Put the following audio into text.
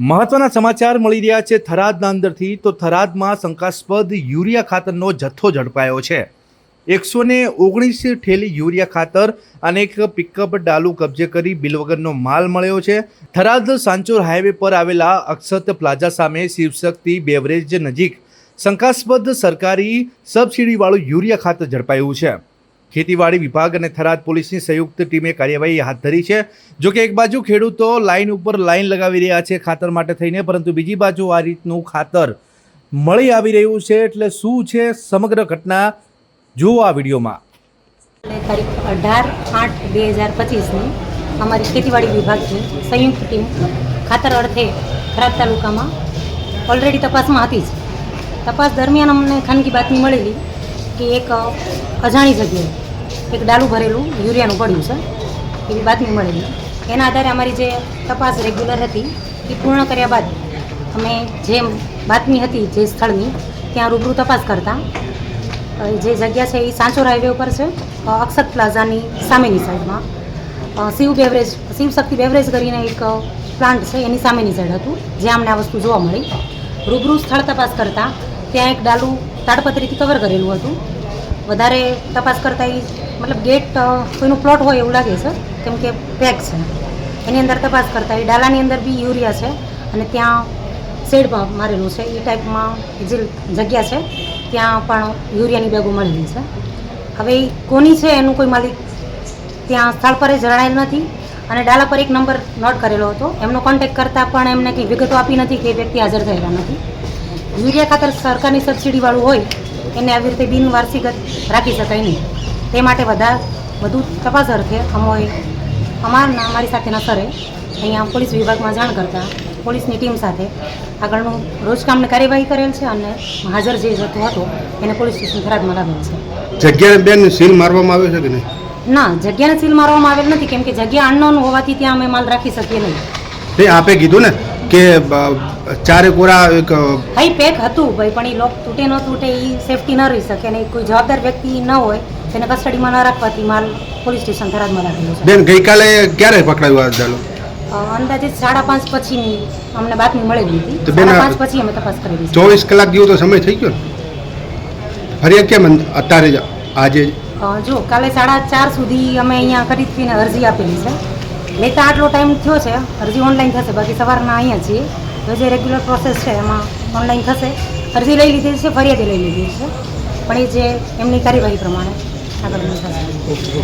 મહત્વના સમાચાર મળી રહ્યા છે થરાદના અંદરથી। તો થરાદમાં શંકાસ્પદ યુરિયા ખાતરનો જથ્થો ઝડપાયો છે। 119 થેલી યુરિયા ખાતર અને એક પિકઅપ ડાલુ કબજે કરી બિલ વગરનો માલ મળ્યો છે। થરાદ સાંચોર હાઈવે પર આવેલા અક્ષત પ્લાઝા સામે શિવશક્તિ બેવરેજ નજીક શંકાસ્પદ સરકારી સબસિડીવાળું યુરિયા ખાતર ઝડપાયું છે। ખેતીવાડી વિભાગ અને થરાદ પોલીસની સંયુક્ત ટીમે કાર્યવાહી હાથ ધરી છે। જો કે એક બાજુ ખેડૂતો લાઈન ઉપર લાઈન લગાવી રહ્યા છે ખાતર માટે થઈને, પરંતુ બીજી બાજુ આ રીતનું ખાતર મળી આવી રહ્યું છે। એટલે શું છે સમગ્ર ઘટના, જુઓ આ વિડીયોમાં। તારીખ 18/8/2025ની અમારી ખેતીવાડી વિભાગની સંયુક્ત ટીમ ખાતર અર્થે થરાદ તાલુકામાં ઓલરેડી તપાસમાં હતી જ। તપાસ દરમિયાન અમને ખાનગી બાતમી મળેલી કે એક અજાણી જગ્યાએ એક ડાલું ભરેલું યુરિયાનું પડ્યું છે, એવી બાતમી મળેલી। એના આધારે અમારી જે તપાસ રેગ્યુલર હતી એ પૂર્ણ કર્યા બાદ અમે જે બાતમી હતી જે સ્થળની ત્યાં રૂબરૂ તપાસ કરતાં જે જગ્યા છે એ સાંચોર હાઈવે ઉપર છે, અક્ષત પ્લાઝાની સામેની સાઈડમાં શિવશક્તિ બેવરેજ કરીને એક પ્લાન્ટ છે એની સામેની સાઈડ હતું, જ્યાં અમને આ વસ્તુ જોવા મળી। રૂબરૂ સ્થળ તપાસ કરતાં ત્યાં એક ડાલું તાડપત્રીથી કવર કરેલું હતું। વધારે તપાસ કરતાં એ મતલબ ગેટ કોઈનું પ્લોટ હોય એવું લાગે છે, કેમ કે પેક છે। એની અંદર તપાસ કરતાં એ ડાલાની અંદર બી યુરિયા છે અને ત્યાં શેડ મારેલું છે, એ ટાઈપમાં જે જગ્યા છે ત્યાં પણ યુરિયાની બેગો મળેલી છે। હવે એ કોની છે એનું કોઈ માલિક ત્યાં સ્થળ પર જણાયેલ નથી અને ડાલા પર એક નંબર નોટ કરેલો હતો। એમનો કોન્ટેક્ટ કરતાં પણ એમને કંઈ વિગતો આપી નથી કે એ વ્યક્તિ હાજર થયેલા નથી। યુરિયા ખાતર સરકારની સબસિડીવાળું હોય એને આવી રીતે બિનવારસીગત રાખી શકાય નહીં, તે માટે વધુ તપાસ અર્થે અમારી સાથેના સરે અહીંયા પોલીસ વિભાગમાં જાણ કરતાં પોલીસની ટીમ સાથે આગળનું રોજકામની કાર્યવાહી કરેલ છે અને હાજર જે જથ્થો હતો એને પોલીસ સ્ટેશન થરાદમાં લાવેલ છે। જગ્યાને બેન સીલ મારવામાં આવે છે કે નહીં? ના, જગ્યાને સીલ મારવામાં આવેલ નથી, કેમ કે જગ્યા અનનોન હોવાથી ત્યાં અમે માલ રાખી શકીએ નહીં। તે આપે કીધું ને કે ચારે કોરા એક હાઈ પેક હતું ભાઈ, પણ એ લોક તૂટે ન તૂટે એ સેફટી ન રહી શકે અને કોઈ જવાબદાર વ્યક્તિ ન હોય તેને કસ્ટડીમાં ન રાખવાથી માલ પોલીસ સ્ટેશન થરાદમાં રાખેલો છે। બેન ગઈકાલે ક્યારે પકડાયું આ ડાલો? અંદાજે 5:30 પછીની અમને બાતમી મળેલી હતી। તો બેન 5:30 પછી અમે તપાસ કરેલી છે। 24 કલાક જેવો તો સમય થઈ ગયો ને? ફરિયાદ કેમ અત્યારે આજે? જો કાલે 4:30 સુધી અમે અહીંયા ખરીદીને અરજી આપેલી છે। લેતા આટલો ટાઈમ થયો છે, અરજી ઓનલાઈન થશે, બાકી સવારના અહીંયા છીએ। તો જે રેગ્યુલર પ્રોસેસ છે એમાં ઓનલાઈન થશે। અરજી લઈ લીધી છે, ફરિયાદી લઈ લીધી છે, પણ એ જે એમની કાર્યવાહી પ્રમાણે આગળ થશે।